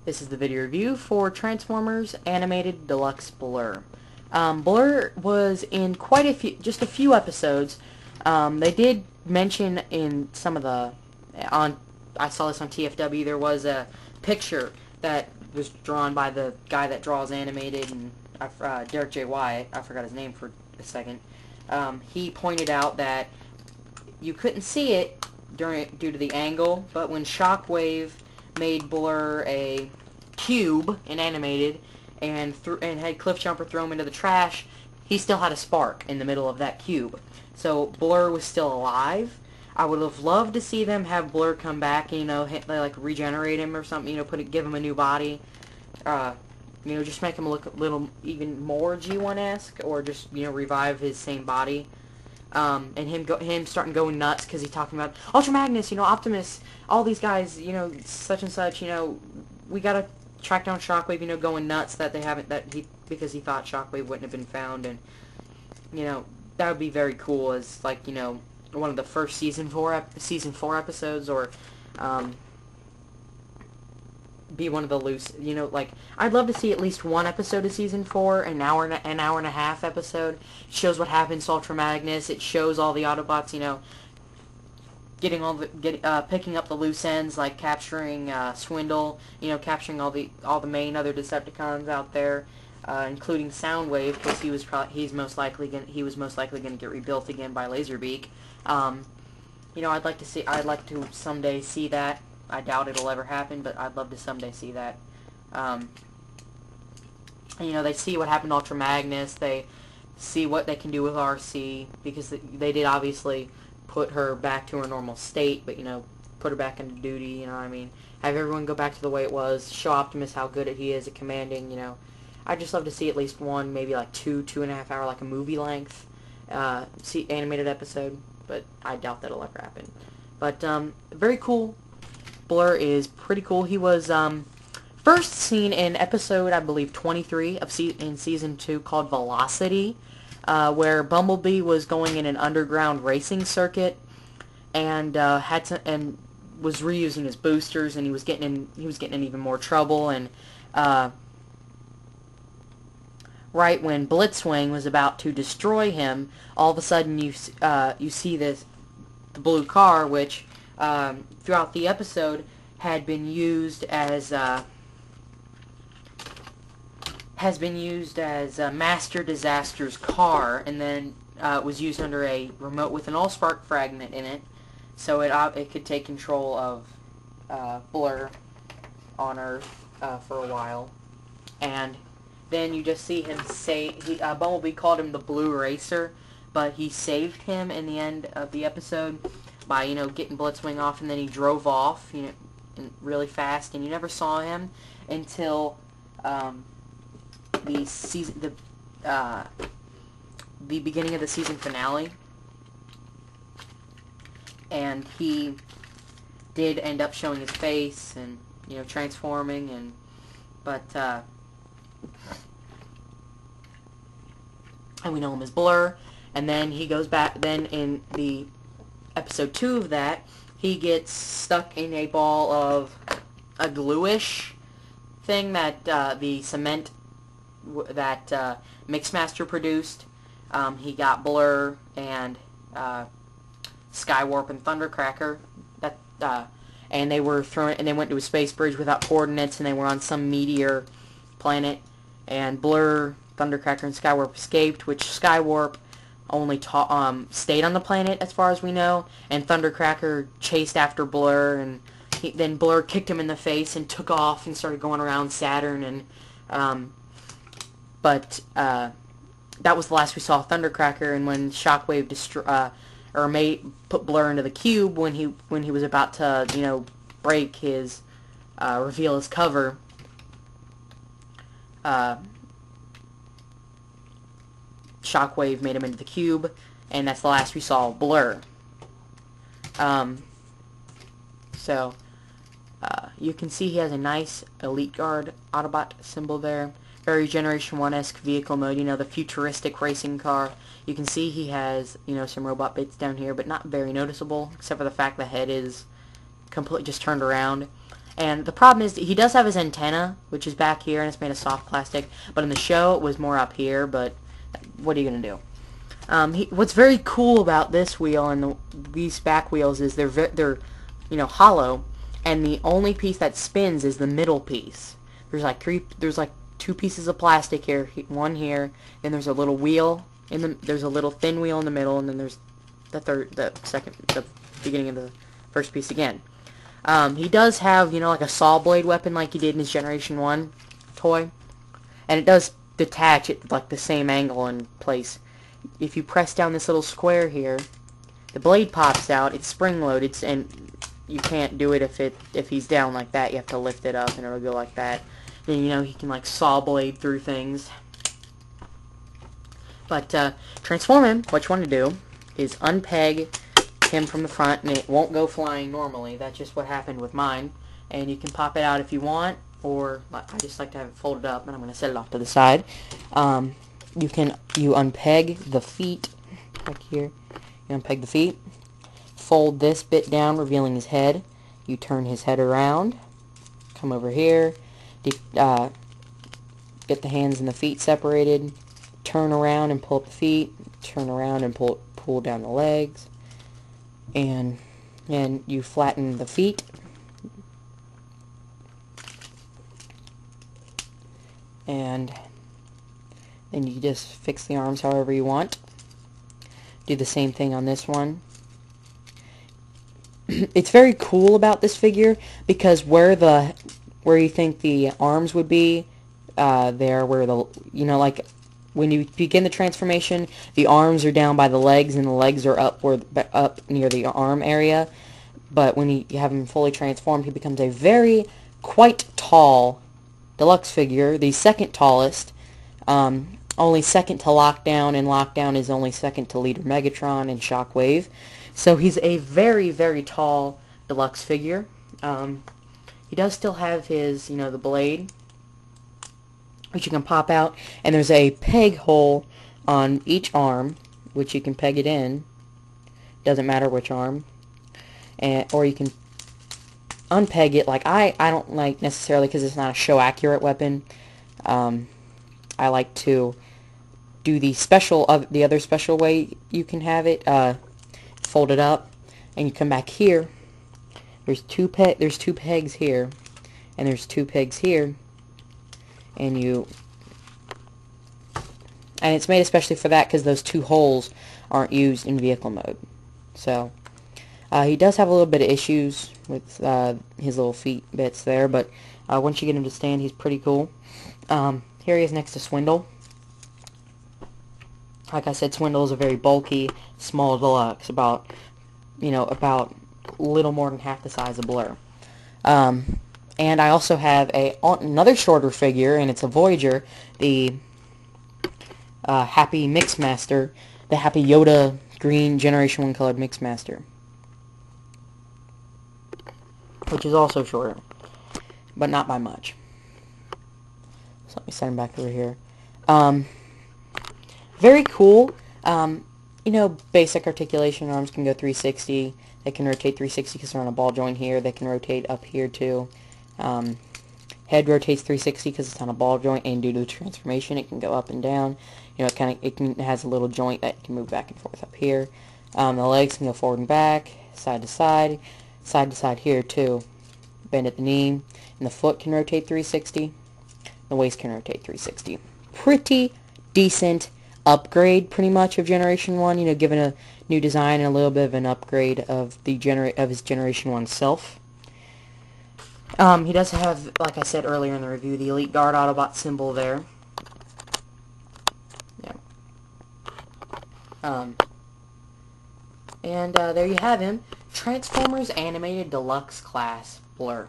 This is the video review for Transformers Animated Deluxe Blurr. Blurr was in quite a few, just a few episodes. They did mention in some of the, I saw this on TFW, there was a picture that was drawn by the guy that draws animated, and Derek J. Wyatt, I forgot his name for a second. He pointed out that you couldn't see it due to the angle, but when Shockwave made Blurr a cube in animated and had Cliffjumper throw him into the trash, he still had a spark in the middle of that cube. So Blurr was still alive. I would have loved to see them have Blurr come back and, they like regenerate him or something, give him a new body. Just make him look a little even more G1-esque, or just, revive his same body. And him starting going nuts because he's talking about Ultra Magnus, Optimus, all these guys, such and such, we gotta track down Shockwave, going nuts because he thought Shockwave wouldn't have been found, and that would be very cool as one of the first season 4 episodes, or be one of the loose, I'd love to see at least one episode of season 4, an hour and a half episode. It shows what happens to Ultra Magnus. It shows all the Autobots, picking up the loose ends, like capturing Swindle, capturing all the main other Decepticons out there, including Soundwave, because he was most likely going to get rebuilt again by Laserbeak. I'd like to someday see that. I doubt it'll ever happen, but I'd love to someday see that. They see what happened to Ultra Magnus. They see what they can do with RC, because they did obviously put her back to her normal state, but, put her back into duty, have everyone go back to the way it was, show Optimus how good he is at commanding, I'd just love to see at least one, maybe like 2.5 hour, like a movie length, animated episode, but I doubt that'll ever happen. But, very cool. Blurr is pretty cool. He was, first seen in episode, I believe, 23 in Season 2 called Velocity, where Bumblebee was going in an underground racing circuit and was reusing his boosters, and he was getting in even more trouble, and right when Blitzwing was about to destroy him, all of a sudden you see the blue car, which throughout the episode had been used as Master Disaster's car, and then was used under a remote with an Allspark fragment in it, so it could take control of Blurr on Earth for a while. And then you just see him Bumblebee called him the Blue Racer, but he saved him in the end of the episode by, getting Blitzwing off, and then he drove off, really fast, and you never saw him until the beginning of the season finale, and he did end up showing his face and, transforming, but we know him as Blurr, and then he goes back, then in the episode 2 of that, he gets stuck in a ball of a gluish thing that the cement that Mixmaster produced. He got Blurr and Skywarp and Thundercracker, and they went to a space bridge without coordinates, and they were on some meteor planet, and Blurr, Thundercracker, and Skywarp escaped, which Skywarp only stayed on the planet as far as we know, and Thundercracker chased after Blurr, and then Blurr kicked him in the face and took off and started going around Saturn, and that was the last we saw of Thundercracker. And when Shockwave put Blurr into the cube, when he was about to break his reveal his cover, Shockwave made him into the cube, and that's the last we saw of Blurr. You can see he has a nice Elite Guard Autobot symbol there. Very Generation 1-esque vehicle mode, the futuristic racing car. You can see he has, some robot bits down here, but not very noticeable, except for the fact the head is completely just turned around. And the problem is that he does have his antenna, which is back here, and it's made of soft plastic. But in the show, it was more up here, but what are you going to do? What's very cool about this wheel and these back wheels is they're hollow, and the only piece that spins is the middle piece. There's like two pieces of plastic here, one here, and there's a little wheel there's a little thin wheel in the middle, and then there's the beginning of the first piece again. He does have, like a saw blade weapon like he did in his Generation 1 toy. And it does detach at like the same angle and place. If you press down this little square here, the blade pops out, it's spring-loaded, and you can't do it if he's down like that. You have to lift it up and it'll go like that. Then, he can like saw blade through things. But transform him, what you want to do is unpeg him from the front, and it won't go flying normally. That's just what happened with mine. And you can pop it out if you want, or I just like to have it folded up, and I'm going to set it off to the side. You unpeg the feet back here. You unpeg the feet, fold this bit down, revealing his head. You turn his head around, come over here, get the hands and the feet separated, turn around and pull up the feet, turn around and pull down the legs. And you flatten the feet, and then you just fix the arms however you want. Do the same thing on this one. It's very cool about this figure because where you think the arms would be, where the like when you begin the transformation, the arms are down by the legs, and the legs are up near the arm area. But when you have him fully transformed, he becomes a quite tall deluxe figure, the second tallest, only second to Lockdown, and Lockdown is only second to Leader Megatron and Shockwave. So he's a very, very tall deluxe figure. He does still have his, the blade, which you can pop out, and there's a peg hole on each arm, which you can peg it in. Doesn't matter which arm. Or you can unpeg it. Like I don't like necessarily because it's not a show accurate weapon. I like to do the other special way you can have it. Fold it up, and you come back here. There's two pegs here, and there's two pegs here. And it's made especially for that because those two holes aren't used in vehicle mode. So he does have a little bit of issues with his little feet bits there, but once you get him to stand, he's pretty cool. Here he is next to Swindle. Like I said, Swindle is a very bulky, small deluxe, about little more than half the size of Blurr. And I also have another shorter figure, and it's a Voyager, the Happy Mixmaster, the Happy Yoda green Generation 1 colored Mixmaster, which is also shorter, but not by much. So let me set him back over here. Very cool. Basic articulation. Arms can go 360. They can rotate 360 because they're on a ball joint here. They can rotate up here too. Head rotates 360 because it's on a ball joint, and due to the transformation, it can go up and down. It has a little joint that can move back and forth up here. The legs can go forward and back, side to side here too. Bend at the knee, and the foot can rotate 360. The waist can rotate 360. Pretty decent upgrade, pretty much, of Generation 1. Given a new design and a little bit of an upgrade of his Generation 1 self. He does have, like I said earlier in the review, the Elite Guard Autobot symbol there. Yeah. And there you have him. Transformers Animated Deluxe Class Blurr.